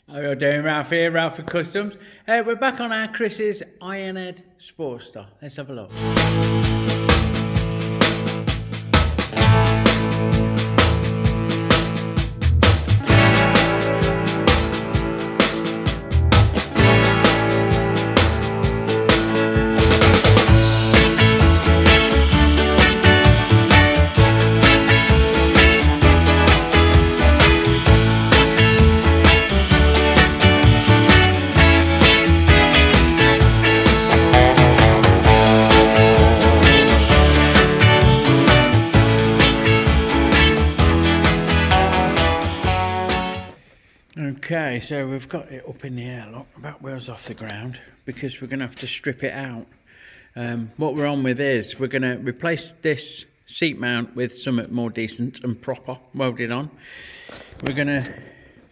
How are you doing, Ralph here, Ralphy Customs? We're back on our Chris's Ironhead Sportster. Let's have a look. Okay, so we've got it up in the air, look, about wheels off the ground, because we're going to have to strip it out. What we're on with is, we're going to replace this seat mount with something more decent and proper, welded on. We're going to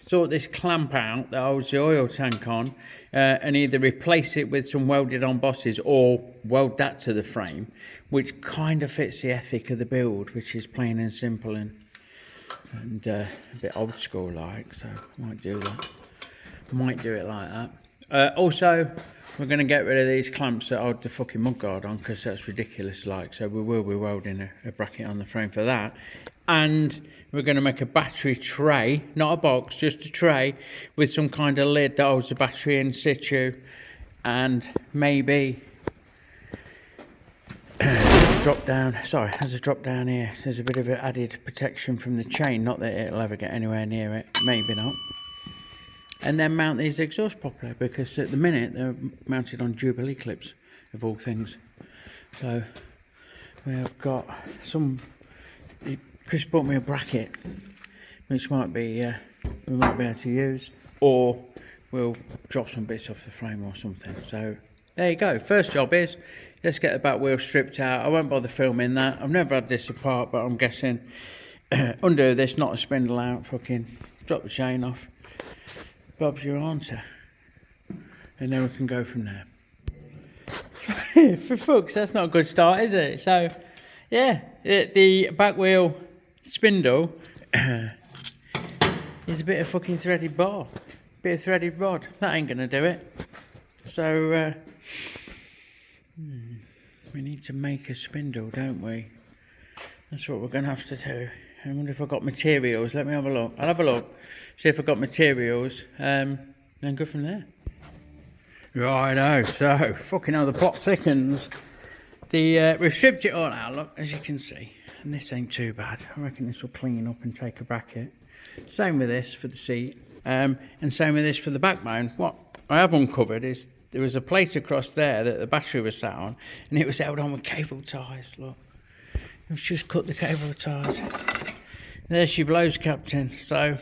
sort this clamp out that holds the oil tank on, and either replace it with some welded on bosses or weld that to the frame, which kind of fits the ethic of the build, which is plain and simple and a bit old school like, so I might do that. Might do it like that. Also, we're going to get rid of these clamps that hold the fucking mudguard on, because that's ridiculous like, so we will be welding a bracket on the frame for that. And we're going to make a battery tray, not a box, just a tray with some kind of lid that holds the battery in situ, and maybe drop down, sorry, there's a drop down here, there's a bit of an added protection from the chain, not that it'll ever get anywhere near it, maybe not. And then mount these exhausts properly, because at the minute they're mounted on Jubilee clips of all things. So we have got some, Chris bought me a bracket which might be we might be able to use, or we'll drop some bits off the frame or something. So there you go. First job is, let's get the back wheel stripped out. I won't bother filming that. I've never had this apart, but I'm guessing undo this, not a spindle out, fucking drop the chain off. Bob's your answer. And then we can go from there. For fucks, that's not a good start, is it? So, yeah, the back wheel spindle is a bit of fucking threaded bar. Bit of threaded rod. That ain't gonna do it. So, we need to make a spindle, don't we? That's what we're going to have to do. I wonder if I've got materials. Let me have a look. I'll have a look, see if I've got materials, then go from there. Righto, so, fucking hell, the plot thickens. We've stripped it all out, look, as you can see. And this ain't too bad. I reckon this will clean up and take a bracket. Same with this for the seat, and same with this for the backbone. What I have uncovered is there was a plate across there that the battery was sat on, and it was held on with cable ties, look. Let's just cut the cable ties. There she blows, Captain. So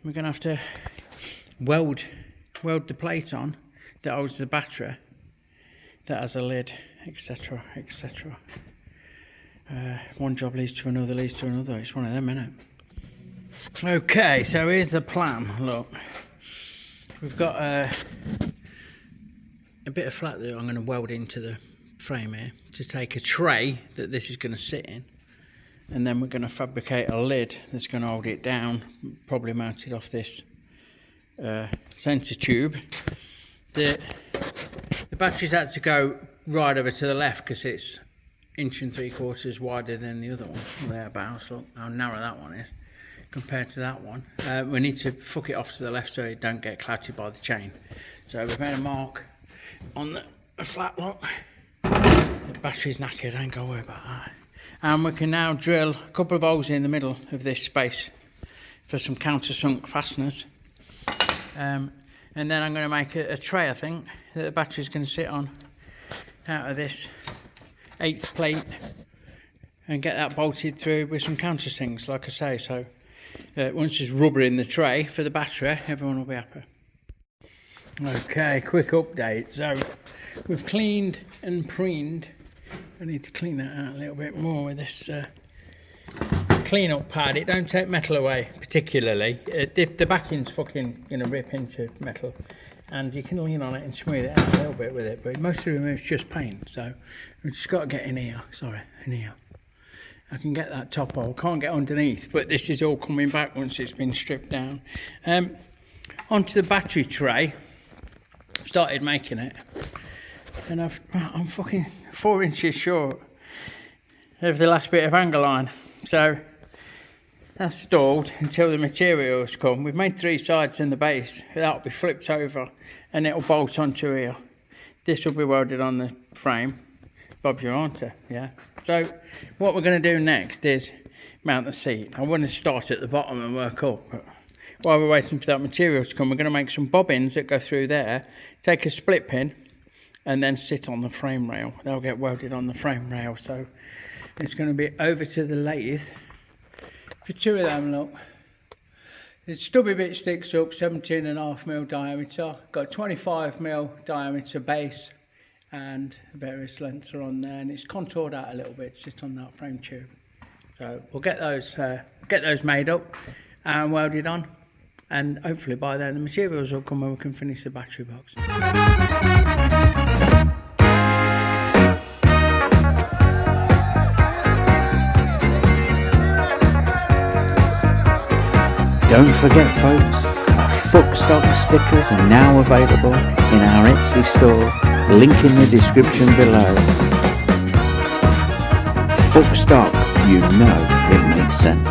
we're going to have to weld the plate on that holds the battery, that has a lid, etc, etc. One job leads to another, leads to another. It's one of them, isn't it? Okay, so here's the plan. Look, we've got a bit of flat that I'm going to weld into the frame here to take a tray that this is going to sit in, and then we're going to fabricate a lid that's going to hold it down, probably mounted off this centre tube. The batteries had to go right over to the left because it's 1 3/4 wider than the other one, thereabouts. Look how narrow that one is compared to that one. We need to fuck it off to the left so it don't get clouted by the chain. So we've made a mark on the flat lock. The battery's knackered, I ain't gonna worry about that. And we can now drill a couple of holes in the middle of this space for some countersunk fasteners. And then I'm going to make a tray, I think, that the battery's going to sit on out of this 8th plate, and get that bolted through with some countersinks, like I say. So once there's rubber in the tray for the battery, everyone will be happy. Okay, quick update. So we've cleaned and preened. I need to clean that out a little bit more with this clean up pad. It don't take metal away particularly. The backing's fucking gonna rip into metal, and you can lean on it and smooth it out a little bit with it, but most of it is just paint. So we've just got to get in here, sorry, in here, I can get that top off. I can't get underneath, but this is all coming back once it's been stripped down. Onto the battery tray. Started making it, and I'm fucking 4 inches short of the last bit of angle line, so that's stalled until the materials come. We've made 3 sides in the base. That'll be flipped over and it'll bolt onto here. This will be welded on the frame. Bob's your answer, yeah. So what we're going to do next is mount the seat. I want to start at the bottom and work up, but while we're waiting for that material to come, we're going to make some bobbins that go through there, take a split pin and then sit on the frame rail. They'll get welded on the frame rail. So it's going to be over to the lathe for 2 of them. Look, the stubby bit sticks up, 17.5mm diameter, got 25mm diameter base, and various lengths are on there, and it's contoured out a little bit to sit on that frame tube. So we'll get those made up and welded on, and hopefully by then the materials will come and we can finish the battery box. Don't forget folks, our Fuckstock stickers are now available in our Etsy store, link in the description below. Fuckstock, you know it makes sense.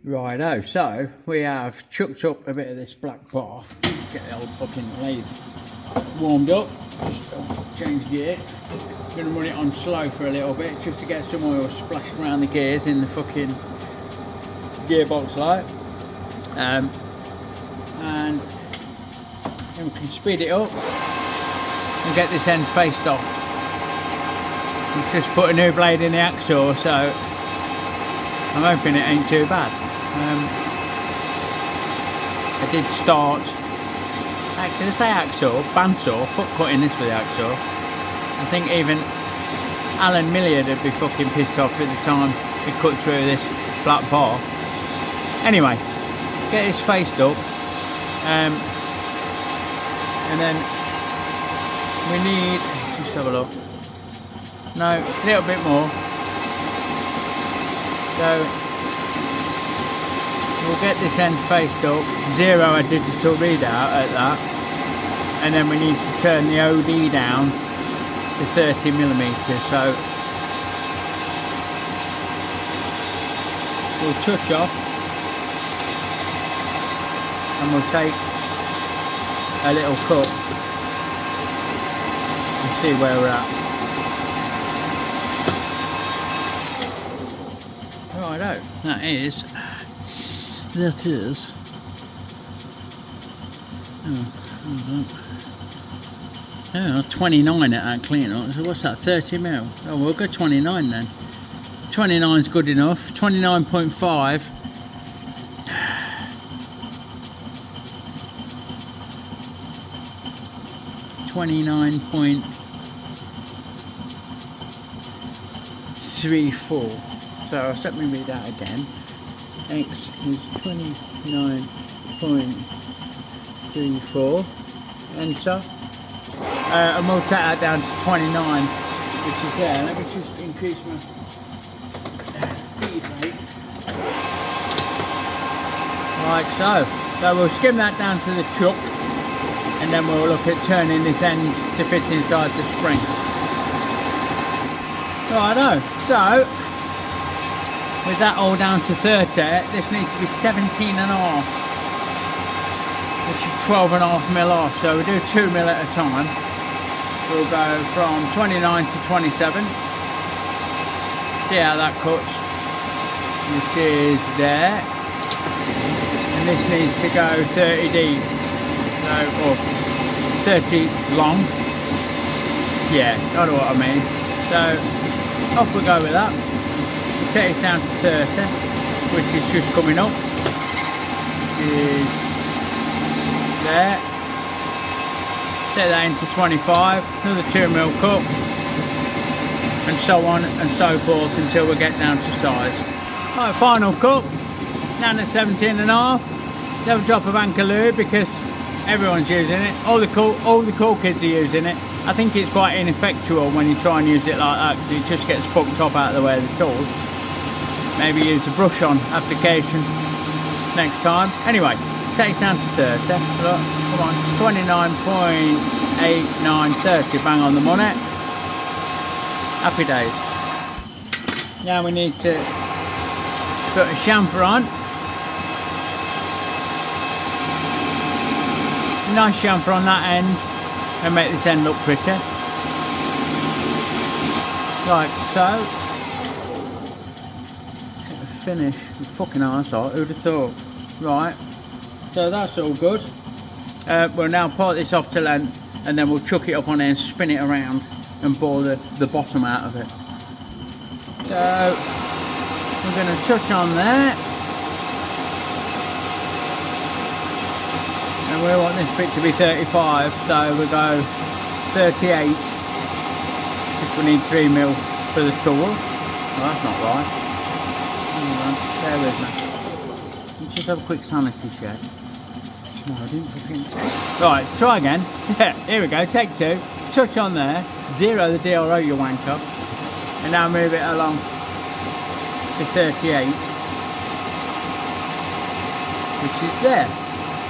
Righto, so we have chucked up a bit of this black bar, get the old fucking lathe warmed up, just change gear. I'm going to run it on slow for a little bit just to get some oil splashed around the gears in the fucking gearbox light. And then we can speed it up and get this end faced off. We've just put a new blade in the axle, so I'm hoping it ain't too bad. I did start, did I say axle? Bandsaw, foot cutting this with the axle. I think even Alan Milliard would be fucking pissed off at the time he cut through this black bar. Anyway, get this faced up, and then we need, let's have a look, no, a little bit more. So we'll get this end faced up, 0 a digital readout at that, and then we need to turn the OD down to 30mm. So we'll touch off and we'll take a little cut and see where we're at. Righto, that is oh, 29 at that clean up. So what's that, 30mm? Oh, we'll go 29 then. 29 is good enough. 29.5. .34. So let me read that again. X is 29.34. Enter. And we'll take that down to 29, which is there. Let me just increase my feed rate. Like so. So we'll skim that down to the chuck, and then we'll look at turning this end to fit inside the spring. Righto, so with that all down to 30, this needs to be 17.5, which is 12.5mm off, so we'll do 2mm at a time. We'll go from 29 to 27, see how that cuts, which is there, and this needs to go 30 deep. Or 30 long, yeah, I know what I mean. So off we go with that. We'll take it down to 30, which is just coming up, is there. Take that into 25, another 2mm cut, and so on and so forth until we get down to size. Right, final cut, down at 17.5. Never drop of anchor lube because everyone's using it. All the cool kids are using it. I think it's quite ineffectual when you try and use it like that, because it just gets fucked up out of the way of the tools. maybe use the brush on application next time. Anyway, takes down to 30. Look, come on, 29.8930, bang on the money. Happy days. Now we need to put a chamfer on. Nice chamfer on that end and make this end look pretty. Like so. Finish. Fucking arsehole, who'd have thought? Right, so that's all good. We'll now part this off to length and then we'll chuck it up on there and spin it around and bore the bottom out of it. So we're going to touch on there. And we want this bit to be 35, so we'll go 38 if we need 3mm for the tool. Well, that's not right. Hang on, bear with me. You just have a quick sanity check. No, I didn't fucking... Right, try again. Yeah, here we go, take 2. Touch on there, 0 the DRO, you wanker. And now move it along to 38. Which is there.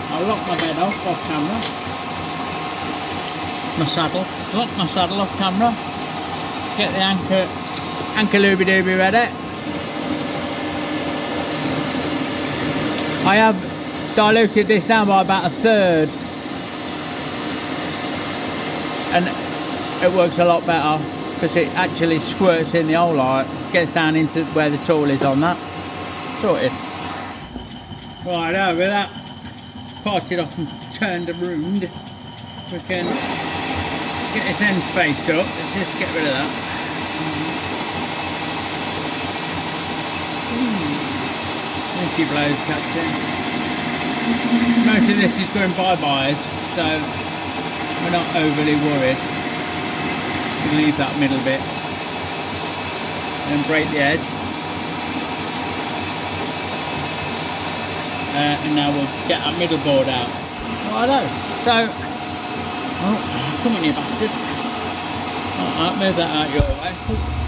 I'll lock my bed off camera. My saddle. Lock my saddle off camera. Get the anchor looby dooby ready. I have diluted this down by about 1/3. And it works a lot better because it actually squirts in the hole, like, gets down into where the tool is on that. Sorted. Right, over that. Parted off and turned around, we can get this end faced up. Let's just get rid of that. There she blows, Captain. Most of this is going bye-byes, so we're not overly worried. We'll leave that middle bit and break the edge. And now we'll get that middle board out. Righto. So, oh, come on you bastard. Alright, move that out your way.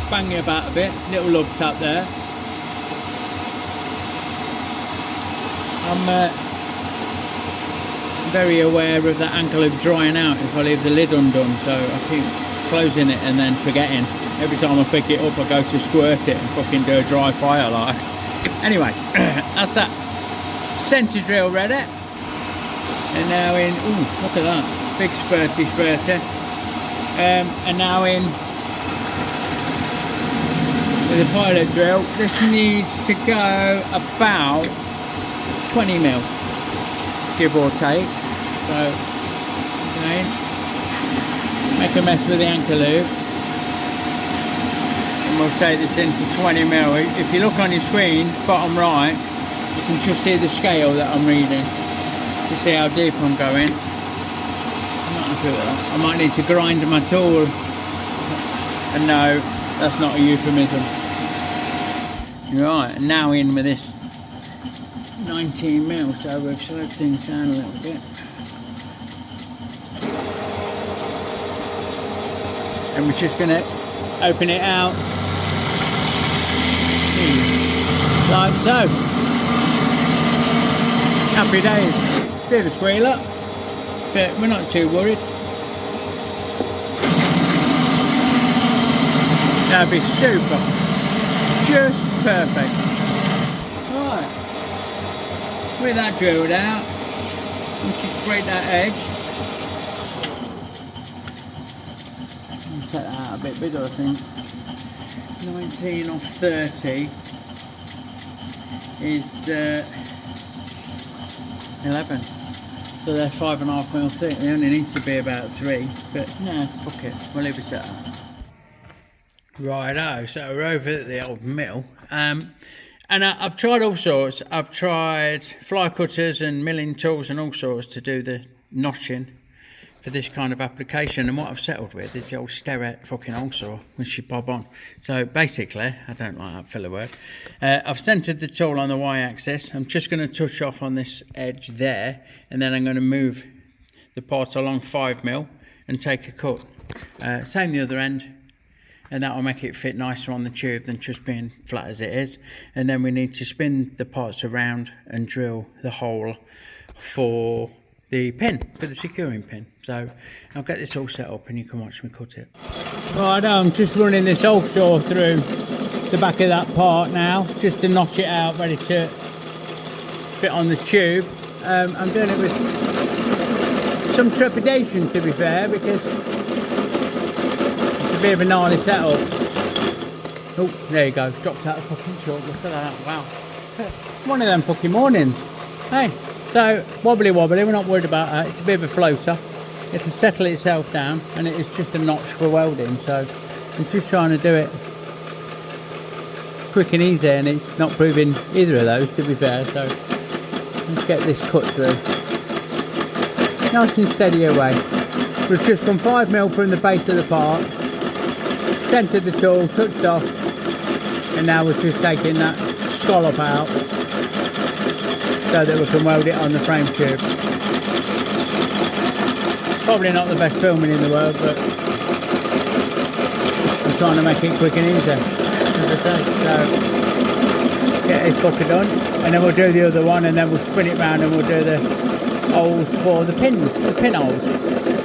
Bang you about a bit. Little love tap there. I'm very aware of that ankle loop drying out if I leave the lid undone, so I keep closing it and then forgetting. Every time I pick it up I go to squirt it and fucking do a dry fire like. Anyway, that's that. Centre drill ready, and now in, ooh, look at that, big spurty. And now in with the pilot drill. This needs to go about 20mm, give or take. So, okay, make a mess with the anchor loop, and we'll take this into 20mm. If you look on your screen, bottom right, you can just see the scale that I'm reading to see how deep I'm going. I'm not happy with that. I might need to grind my tool. And no, that's not a euphemism. Right, and now in with this 19mm, so we've slowed things down a little bit. And we're just going to open it out like so. Happy days. Bit of a squealer, but we're not too worried. That'd be super. Just perfect. Right. With that drilled out, let's just break that edge. Take that out a bit bigger, I think. 19 off 30 is 11. So they're 5.5mm thick. They only need to be about 3, but no, fuck it, we'll leave it at that. Righto, so we're over at the old mill, and I've tried all sorts. I've tried fly cutters and milling tools and all sorts to do the notching for this kind of application, and what I've settled with is the old Sterret fucking hole saw, which you bob on. So basically, I don't like that filler word. I've centered the tool on the y-axis. I'm just going to touch off on this edge there, and then I'm going to move the part along 5mm and take a cut. Same the other end, and that will make it fit nicer on the tube than just being flat as it is. And then we need to spin the parts around and drill the hole for the pin, for the securing pin. So I'll get this all set up and you can watch me cut it. Right, I'm just running this old saw through the back of that part now, just to notch it out, ready to fit on the tube. I'm doing it with some trepidation, to be fair, because it's a bit of a gnarly setup. Oh, there you go, dropped out of fucking short, look at that, wow. One of them fucking mornings. Hey, so wobbly, we're not worried about that, it's a bit of a floater. It'll settle itself down, and it is just a notch for welding, so I'm just trying to do it quick and easy, and it's not proving either of those, to be fair. So let's get this cut through nice and steady away. We've just gone 5mm from the base of the part, centered the tool, touched off, and now we're just taking that scallop out so that we can weld it on the frame tube. Probably not the best filming in the world, but I'm trying to make it quick and easy, as I say. So get this fucker done, and then we'll do the other one, and then we'll spin it round and we'll do the holes for the pins, the pin holes.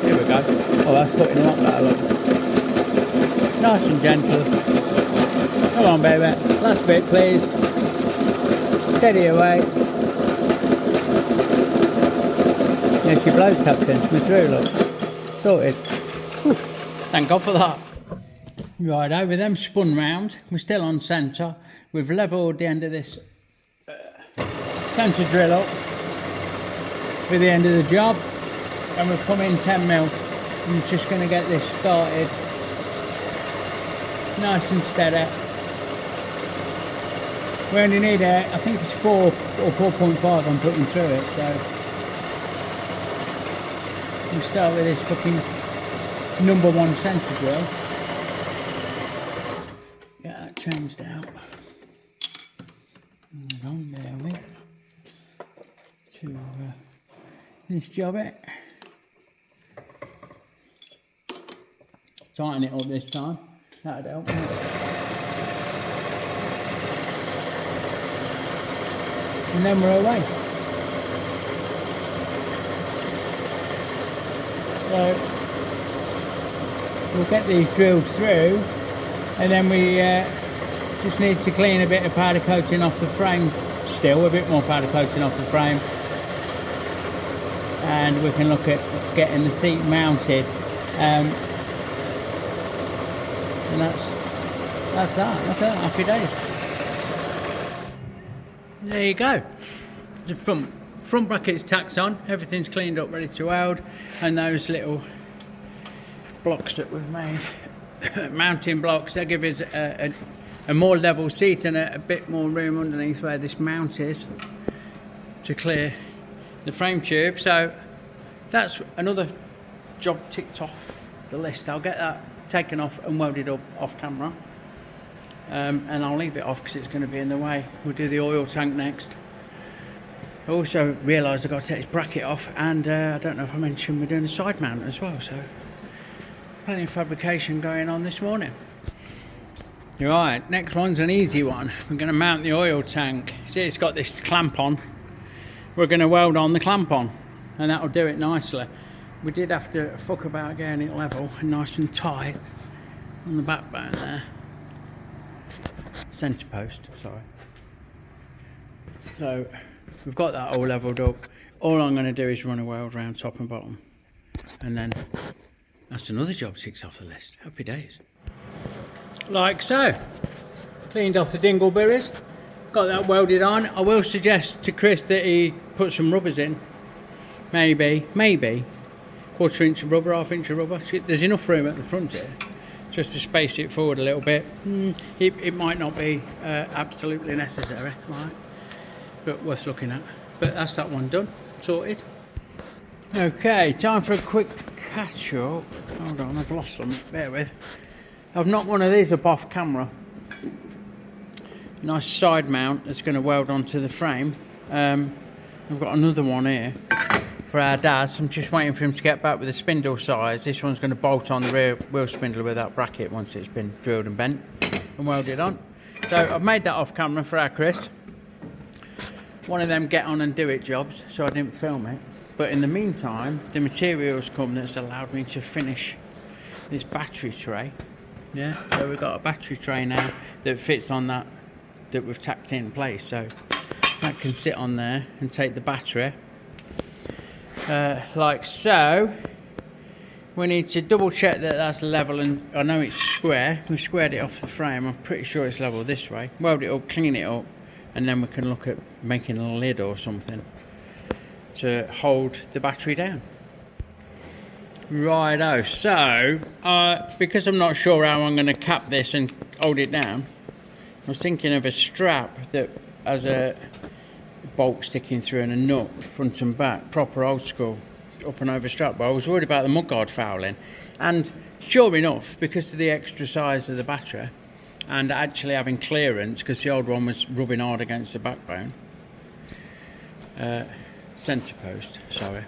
Here we go. Oh, that's cutting a lot better, look. Nice and gentle. Come on, baby. Last bit, please. Steady away. There's your blows, Captain. We're through, look. Sorted. Whew. Thank God for that. Right, over them spun round. We're still on centre. We've levelled the end of this centre drill up with the end of the job. And we've come in 10mm. I'm just going to get this started nice and steady. We only need I think it's 4 or 4.5 I'm putting through it, so we'll start with this fucking #1 centre drill. Get that changed out. Hold on, there we to this job it. Tighten it up this time. That'd help. And then we're away. So we'll get these drilled through, and then we just need to clean a bit of powder coating off the frame still, a bit more powder coating off the frame, and we can look at getting the seat mounted, and that's that. Look at that, happy days. There you go. The front bracket's tacked on, everything's cleaned up, ready to weld, and those little blocks that we've made, mounting blocks, they give us a more level seat and a bit more room underneath where this mount is to clear the frame tube. So that's another job ticked off the list. I'll get that taken off and welded up off camera, and I'll leave it off because it's going to be in the way. We'll do the oil tank next. I also realised I've got to take this bracket off, and I don't know if I mentioned we're doing a side mount as well, so plenty of fabrication going on this morning. Right, next one's an easy one. We're going to mount the oil tank. See, it's got this clamp on. We're going to weld on the clamp on, and that'll do it nicely. We did have to fuck about getting it level and nice and tight on the backbone there. Centre post, sorry. So we've got that all levelled up. All I'm going to do is run a weld round top and bottom, and then that's another job ticked off the list. Happy days. Like so. Cleaned off the dingleberries, got that welded on. I will suggest to Chris that he put some rubbers in. Maybe 1/4 inch of rubber, 1/2 inch of rubber. There's enough room at the front here just to space it forward a little bit. It might not be absolutely necessary, right? But worth looking at. But that's that one done, sorted. Okay, time for a quick catch up. Hold on, I've lost some, bear with. I've knocked one of these up off camera. Nice side mount that's going to weld onto the frame. I've got another one here. for our DAS. I'm just waiting for him to get back with the spindle size. This one's going to bolt on the rear wheel spindle with that bracket once it's been drilled and bent and welded on. So I've made that off camera for our Chris. One of them get on and do it jobs, so I didn't film it. But in the meantime, the materials come that's allowed me to finish this battery tray. Yeah, so we've got a battery tray now that fits on that we've tacked in place. So that can sit on there and take the battery. Like so. We need to double check that that's level, and I know it's square. We squared it off the frame. I'm pretty sure it's level this way. Weld it up, clean it up, and then we can look at making a lid or something to hold the battery down. Righto, so because I'm not sure how I'm going to cap this and hold it down, I was thinking of a strap that has a bolt sticking through and a nut front and back, proper old school up and over strap. But I was worried about the mudguard fouling, and sure enough, because of the extra size of the battery and actually having clearance, because the old one was rubbing hard against the backbone, centre post, sorry,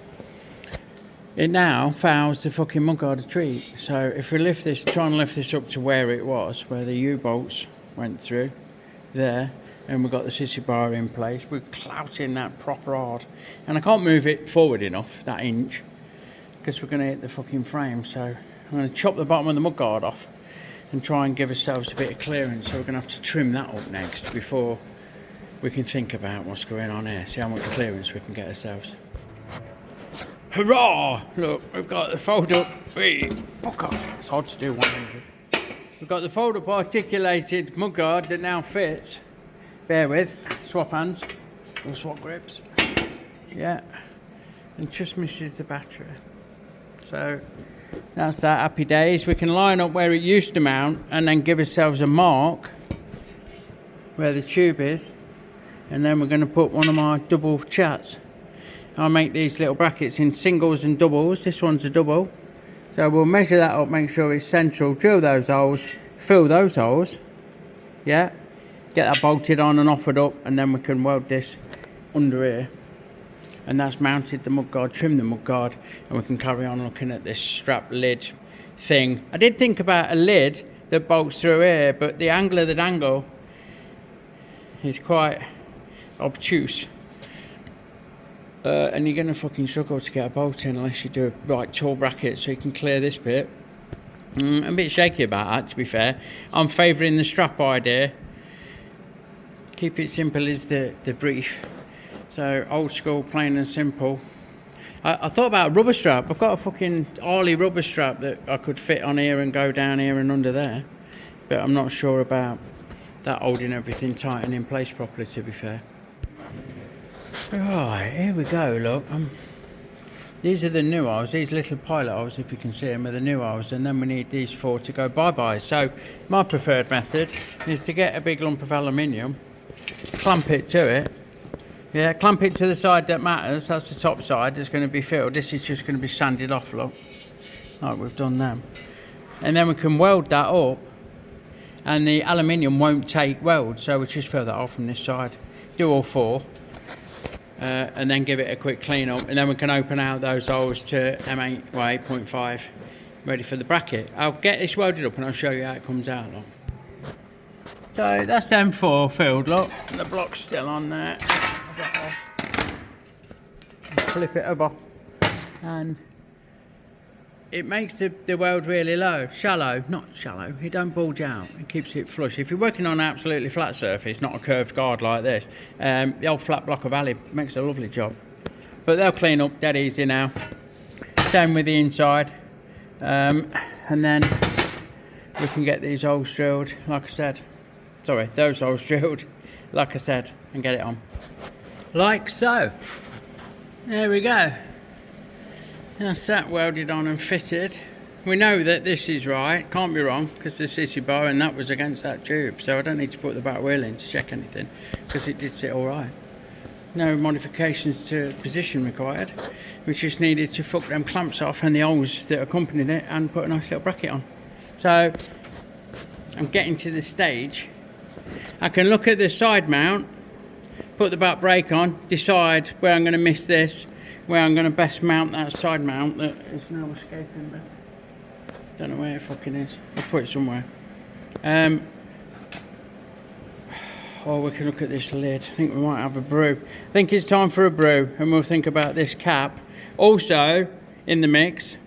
it now fouls the fucking mudguard a treat. So if we lift this, try and lift this up to where it was, where the U-bolts went through there, and we've got the sissy bar in place, we're clouting that proper hard, and I can't move it forward enough, that inch, because we're going to hit the fucking frame. So I'm going to chop the bottom of the mudguard off and try and give ourselves a bit of clearance. So we're going to have to trim that up next before we can think about what's going on here, see how much clearance we can get ourselves. Hurrah! Look, we've got the fold up. Hey, fuck off, it's hard to do 100. We've got the fold up articulated mudguard that now fits. Bear with, swap hands, or swap grips. Yeah, and just misses the battery. So that's that, happy days. We can line up where it used to mount and then give ourselves a mark where the tube is, and then we're going to put one of my double chats. I'll make these little brackets in singles and doubles. This one's a double, so we'll measure that up, make sure it's central, drill those holes, fill those holes, yeah, get that bolted on and offered up, and then we can weld this under here. And that's mounted the mudguard, trim the mudguard, and we can carry on looking at this strap lid thing. I did think about a lid that bolts through here, but the angle of the dangle is quite obtuse. And you're going to fucking struggle to get a bolt in unless you do a right tall bracket so you can clear this bit. I'm a bit shaky about that, to be fair. I'm favouring the strap idea. Keep it simple is the brief. So old school, plain and simple. I thought about a rubber strap. I've got a fucking Harley rubber strap that I could fit on here and go down here and under there, but I'm not sure about that holding everything tight and in place properly, to be fair. Right, here we go, look. These are the new holes, these little pilot holes, if you can see them, are the new holes, and then we need these four to go bye-bye. So my preferred method is to get a big lump of aluminium, clamp it to it. Yeah, clamp it to the side that matters. That's the top side that's going to be filled. This is just going to be sanded off, look, like we've done them. And then we can weld that up, and the aluminium won't take weld, so we just fill that off from this side. Do all four, and then give it a quick clean up, and then we can open out those holes to M8 or 8.5, ready for the bracket. I'll get this welded up and I'll show you how it comes out, look. So that's M4 filled, look, and the block's still on there. Flip it over, and it makes the weld really low, not shallow, it don't bulge out, it keeps it flush. If you're working on an absolutely flat surface, not a curved guard like this, the old flat block of alley makes a lovely job. But they'll clean up dead easy now. Same with the inside, and then we can get these holes drilled, like I said, sorry, those holes drilled, like I said, and get it on. Like so. There we go. That's that welded on and fitted. We know that this is right, can't be wrong, because the sissy bar and that was against that tube, so I don't need to put the back wheel in to check anything, because it did sit all right. No modifications to position required. We just needed to fuck them clamps off and the holes that accompanied it and put a nice little bracket on. So I'm getting to the stage. I can look at the side mount, put the back brake on, decide where I'm going to miss this, where I'm going to best mount that side mount that is now escaping me. Don't know where it fucking is. I'll put it somewhere. Or we can look at this lid. I think we might have a brew. I think it's time for a brew, and we'll think about this cap. Also, in the mix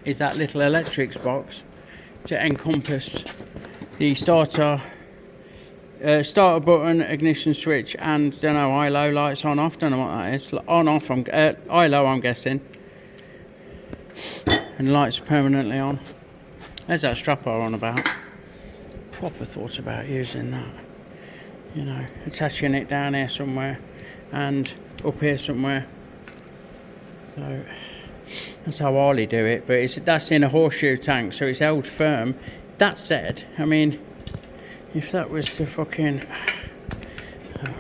is that little electrics box to encompass the starter button, ignition switch, and don't know, high low lights on off. Don't know what that is. On off. High low, I'm guessing. And lights permanently on. There's that strap I was on about. Proper thought about using that. You know, attaching it down here somewhere and up here somewhere. So that's how Harley do it, but that's in a horseshoe tank, so it's held firm. That said, I mean, if that was to fucking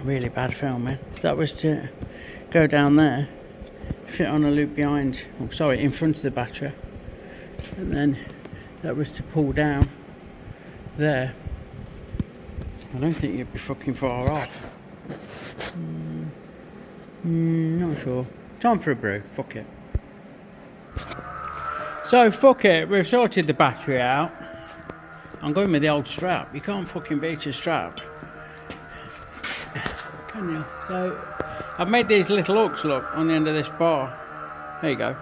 really bad filming, if that was to go down there, fit on a loop behind, oh sorry, in front of the battery, and then that was to pull down there, I don't think you'd be fucking far off. Not sure. Time for a brew. Fuck it. So fuck it. We've sorted the battery out. I'm going with the old strap. You can't fucking beat a strap, can you? So I've made these little hooks, look, on the end of this bar. There you go.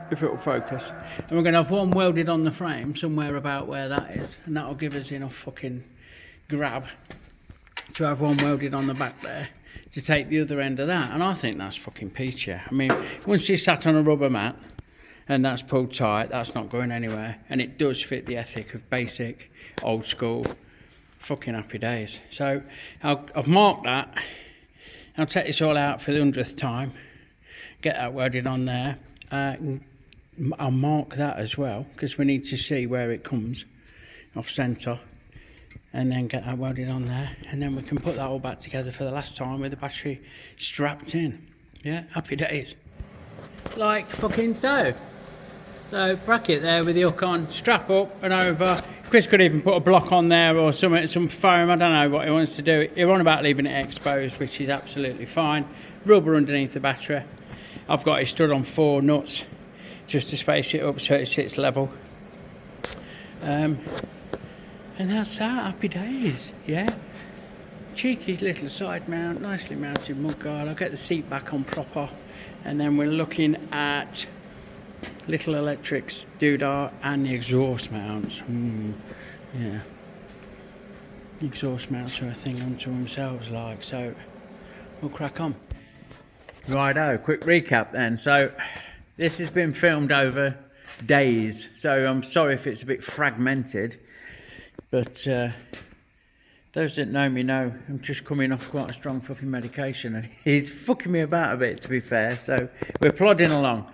If it will focus. And we're going to have one welded on the frame somewhere about where that is, and that'll give us enough fucking grab to have one welded on the back there to take the other end of that. And I think that's fucking peachy. I mean, once you sat on a rubber mat and that's pulled tight, that's not going anywhere, and it does fit the ethic of basic old school. Fucking happy days. So I've marked that. I'll take this all out for the 100th time, get that welded on there. I'll mark that as well, because we need to see where it comes off centre, and then get that welded on there, and then we can put that all back together for the last time with the battery strapped in. Yeah, happy days. Like fucking so. So bracket there with the hook on, strap up and over. Chris could even put a block on there or something, some foam, I don't know what he wants to do. He's on about leaving it exposed, which is absolutely fine. Rubber underneath the battery. I've got it stood on 4 nuts just to space it up so it sits level. And that's that, happy days, yeah. Cheeky little side mount, nicely mounted mudguard. I'll get the seat back on proper, and then we're looking at little electrics doodah and the exhaust mounts. Yeah, the exhaust mounts are a thing unto themselves, like, so we'll crack on. Righto, quick recap then. So this has been filmed over days, so I'm sorry if it's a bit fragmented, but those that know me know I'm just coming off quite a strong fucking medication, and he's fucking me about a bit, to be fair, so we're plodding along.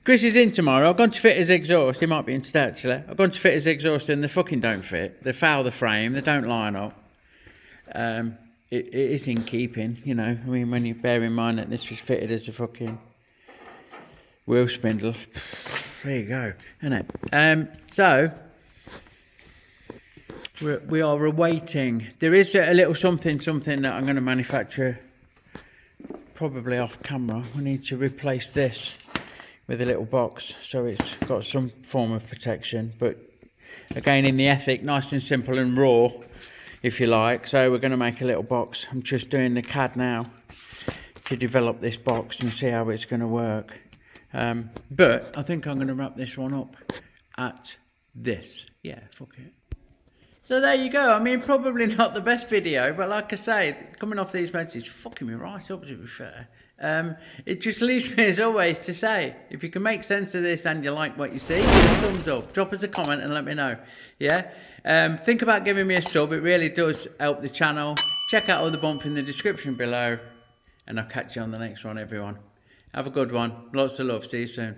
Chris is in tomorrow. I've gone to fit his exhaust. He might be in today, actually. I've gone to fit his exhaust and they fucking don't fit. They foul the frame. They don't line up. It is in keeping, you know. I mean, when you bear in mind that this was fitted as a fucking wheel spindle. There you go, isn't it? So we are awaiting. There is a little something that I'm going to manufacture, probably off camera. We need to replace this with a little box, so it's got some form of protection, but again in the ethic, nice and simple and raw, if you like. So we're going to make a little box. I'm just doing the CAD now to develop this box and see how it's going to work. But I think I'm going to wrap this one up at this. Yeah, fuck it. So there you go. I mean, probably not the best video, but like I say, coming off these meds is fucking me right up, to be fair. It just leaves me as always to say, if you can make sense of this and you like what you see, give us a thumbs up, drop us a comment and let me know. Yeah, think about giving me a sub. It really does help the channel. Check out all the bumps in the description below, and I'll catch you on the next one, everyone. Have a good one. Lots of love. See you soon.